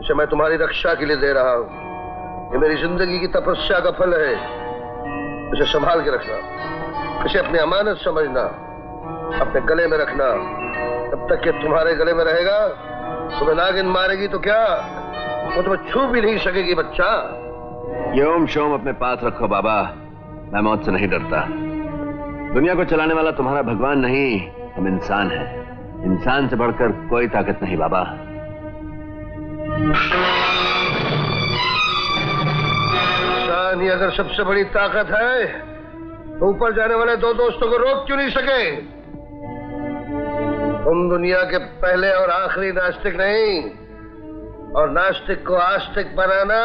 इसे मैं तुम्हारी रक्षा के लिए दे रहा हूं। ये मेरी जिंदगी की तपस्या का फल है। इसे संभाल के रखना, इसे अपनी अमानत समझना, अपने गले में रखना। तब तक ये तुम्हारे गले में रहेगा, तुम्हें नागिन मारेगी तो क्या, वो तुम्हें छू भी नहीं सकेगी बच्चा। ये ओम शोम अपने पास रखो बाबा, मैं मौत से नहीं डरता। दुनिया को चलाने वाला तुम्हारा भगवान नहीं, हम इंसान हैं। इंसान से बढ़कर कोई ताकत नहीं बाबा। इंसान ही अगर सबसे बड़ी ताकत है तो ऊपर जाने वाले दो दोस्तों को रोक क्यों नहीं सके? तुम दुनिया के पहले और आखिरी नास्तिक नहीं, और नास्तिक को आस्तिक बनाना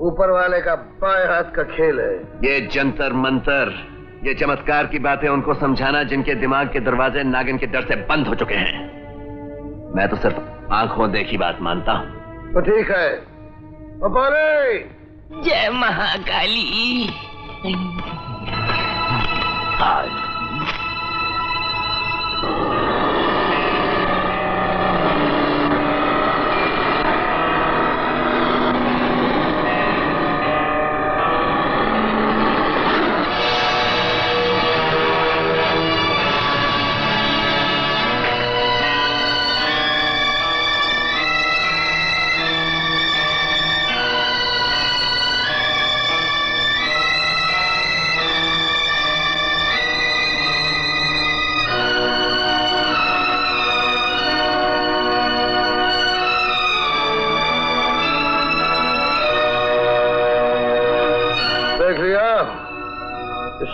ऊपर वाले का बाएं हाथ का खेल है। ये जंतर मंतर, ये चमत्कार की बातें उनको समझाना जिनके दिमाग के दरवाजे नागिन के डर से बंद हो चुके हैं। मैं तो सिर्फ आंखों देखी बात मानता हूं। तो ठीक है, अपारे जय महाकाली।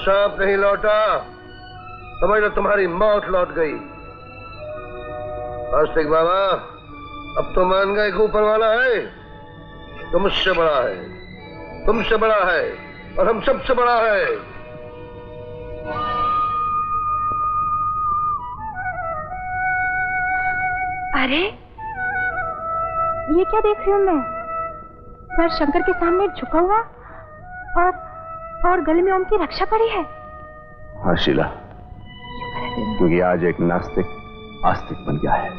सांप नहीं लौटा, समझ लो तुम्हारी मौत लौट गई। आस्तिक बाबा, अब तो मान गए कि ऊपर वाला है, तो मुझसे बड़ा है, तुमसे बड़ा है, और हम सबसे बड़ा है। अरे ये क्या देख रही हूँ मैं? सर शंकर के सामने झुका हुआ और गले में ओम की रक्षा पड़ी है। हाँ शीला, क्योंकि आज एक नास्तिक आस्तिक बन गया है।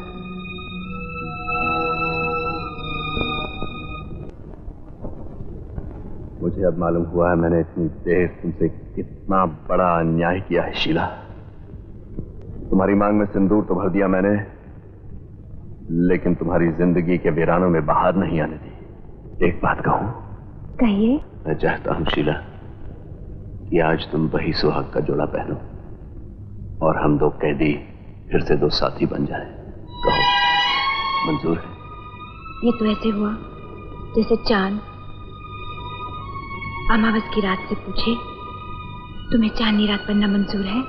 मुझे अब मालूम हुआ है मैंने इतनी देर तुमसे कितना बड़ा अन्याय किया है शीला। तुम्हारी मांग में सिंदूर तो भर दिया मैंने, लेकिन तुम्हारी जिंदगी के वीरानों में बहार नहीं आने दी। एक बात कहूं? कहिए। मैं चाहता हूं शीला कि आज तुम वही सुहाग का जोड़ा पहनो और हम दो कैदी फिर से दो साथी बन जाएं। कहो, मंजूर है? ये तो ऐसे हुआ जैसे चांद अमावस की रात से पूछे, तुम्हें चांदनी रात बनना मंजूर है?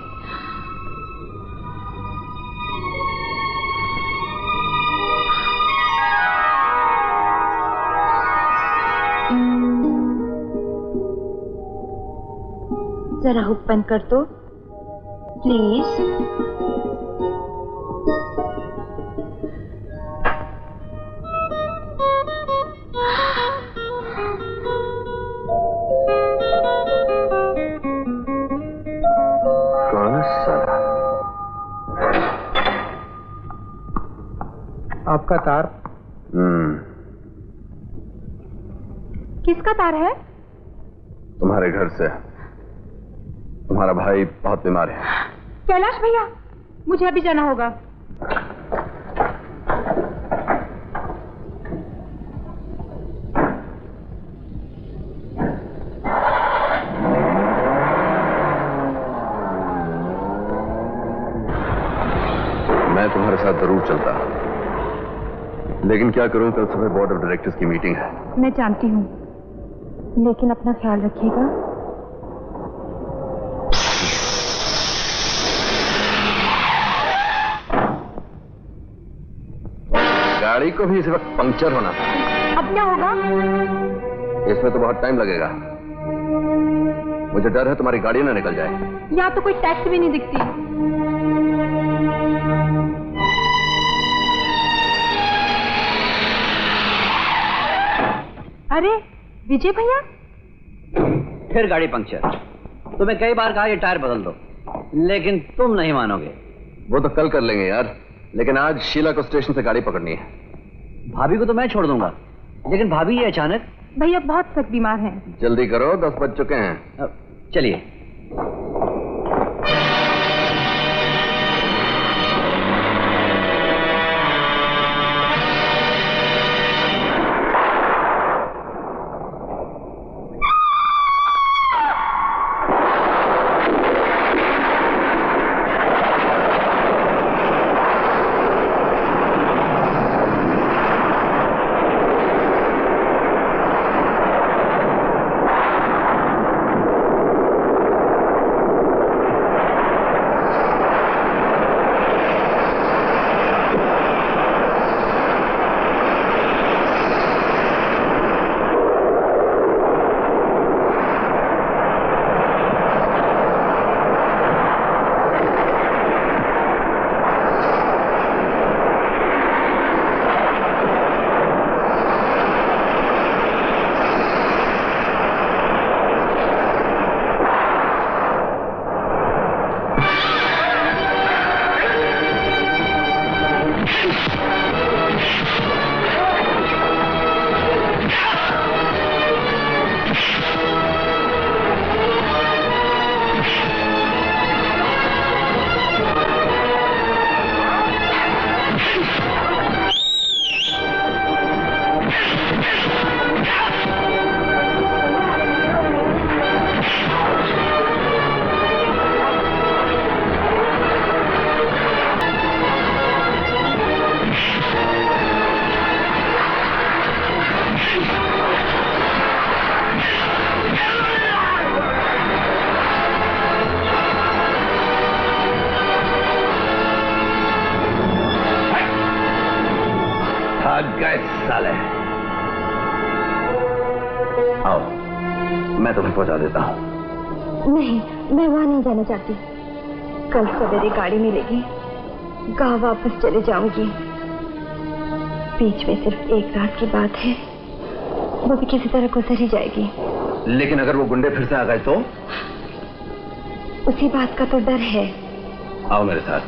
जरा हुक बंद कर दो प्लीज। कौन साला? आपका तार। किसका तार है? तुम्हारे घर से। तुम्हारा भाई बहुत बीमार है। कैलाश भैया, मुझे अभी जाना होगा। मैं तुम्हारे साथ जरूर चलता, लेकिन क्या करूं, कल सुबह बोर्ड ऑफ डायरेक्टर्स की मीटिंग है। मैं जानती हूँ, लेकिन अपना ख्याल रखिएगा। गाड़ी को भी इस वक्त पंक्चर होना था। अब क्या होगा? इसमें तो बहुत टाइम लगेगा। मुझे डर है तुम्हारी गाड़ी ना निकल जाए। यहाँ तो कोई टैक्सी भी नहीं दिखती। अरे विजय भैया, फिर गाड़ी पंक्चर। तुम्हें कई बार कहा ये टायर बदल दो, लेकिन तुम नहीं मानोगे। वो तो कल कर लेंगे यार, लेकिन आज शीला को स्टेशन से गाड़ी पकड़नी है। भाभी को तो मैं छोड़ दूंगा, लेकिन भाभी ये अचानक। भैया बहुत सख्त बीमार हैं। जल्दी करो, 10 बज चुके हैं। चलिए। साले, आओ मैं तुम्हें पहुंचा देता हूं। नहीं, मैं वहां नहीं जाना चाहती। कल सवेरे गाड़ी मिलेगी, गांव वापस चले जाऊंगी। बीच में सिर्फ एक रात की बात है, वो भी किसी तरह गुजर ही जाएगी। लेकिन अगर वो गुंडे फिर से आ गए तो? उसी बात का तो डर है। आओ मेरे साथ,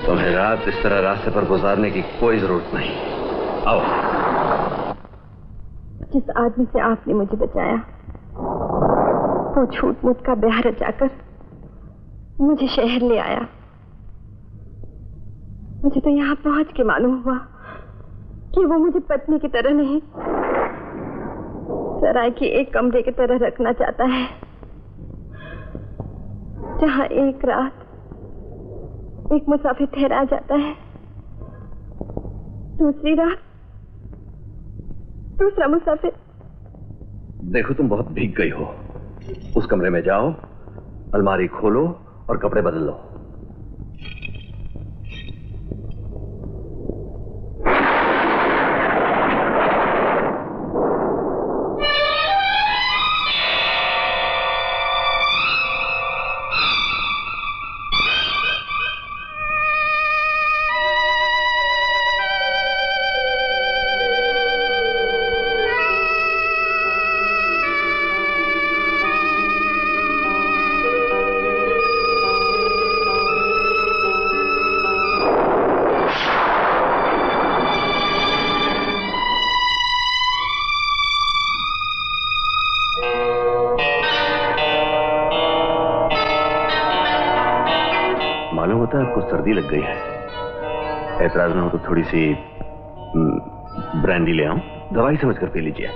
तुम्हें रात इस तरह रास्ते पर गुजारने की कोई जरूरत नहीं। आओ। जिस आदमी से आपने मुझे बचाया, वो झूठ मूठ का ब्याह रचाकर मुझे शहर ले आया। मुझे तो यहाँ पहुंच के मालूम हुआ कि वो मुझे पत्नी की तरह नहीं, सराय की एक कमरे की तरह रखना चाहता है, जहाँ एक रात एक मुसाफिर ठहरा जाता है, दूसरी रात दूसरा मुसाफिर। देखो तुम बहुत भीग गई हो, उस कमरे में जाओ, अलमारी खोलो और कपड़े बदल लो। सर्दी लग गई है, ऐतराज ना हो तो थोड़ी सी ब्रांडी ले आऊं, दवाई समझकर पी लीजिए।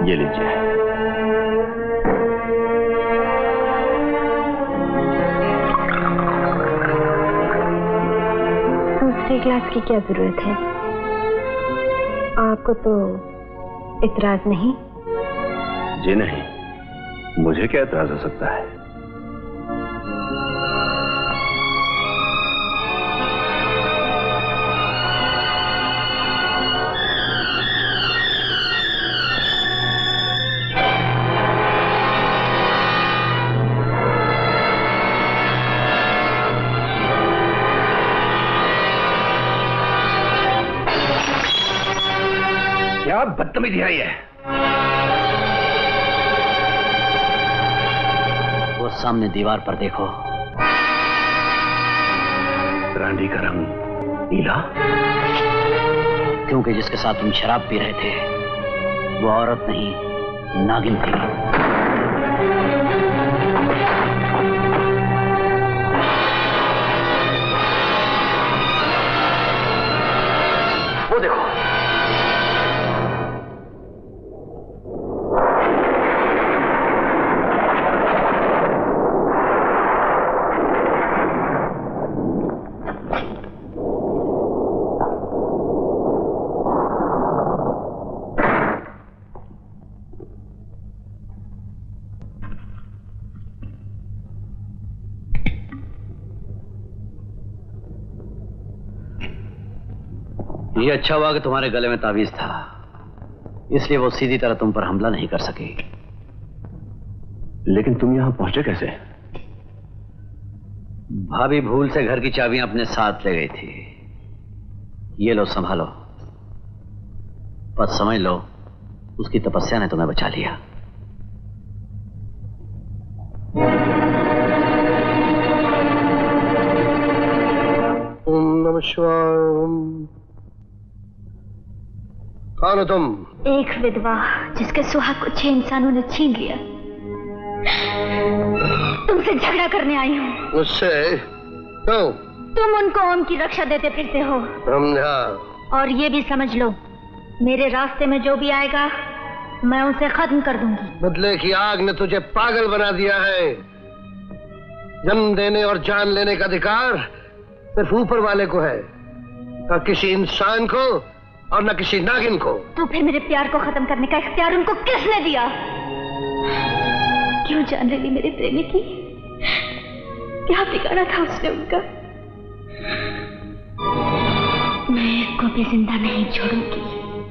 ये लीजिए। दूसरे ग्लास की क्या जरूरत है? आपको तो इतराज नहीं? जी नहीं, मुझे क्या एतराज हो सकता है? क्या बदतमीजी है ये? सामने दीवार पर देखो। ब्रांडी का रंग नीला? क्योंकि जिसके साथ तुम शराब पी रहे थे वो औरत नहीं, नागिन थी। वो देखो, ये अच्छा हुआ कि तुम्हारे गले में तावीज था, इसलिए वो सीधी तरह तुम पर हमला नहीं कर सकी। लेकिन तुम यहां पहुंचे कैसे? भाभी भूल से घर की चाबियां अपने साथ ले गई थी। ये लो, संभालो। बस समझ लो उसकी तपस्या ने तुम्हें बचा लिया। ओम नमः शिवाय। कौन हो तुम? एक विधवा जिसके सुहाग को 6 इंसानों ने छीन लिया। तुमसे झगड़ा करने आई हूँ। मुझसे? क्यों? तुम उनको ओम की रक्षा देते फिरते हो। समझा। और ये भी समझ लो, मेरे रास्ते में जो भी आएगा मैं उसे खत्म कर दूंगी। बदले की आग ने तुझे पागल बना दिया है। जन्म देने और जान लेने का अधिकार सिर्फ ऊपर वाले को है, न किसी इंसान को और न किसी नागिन को। तो फिर मेरे प्यार को खत्म करने का इख्तियार उनको किसने दिया? क्यों जान रही मेरे प्रेमी की? क्या बिगाड़ा था उसने उनका? मैं एक को भी जिंदा नहीं छोड़ूंगी।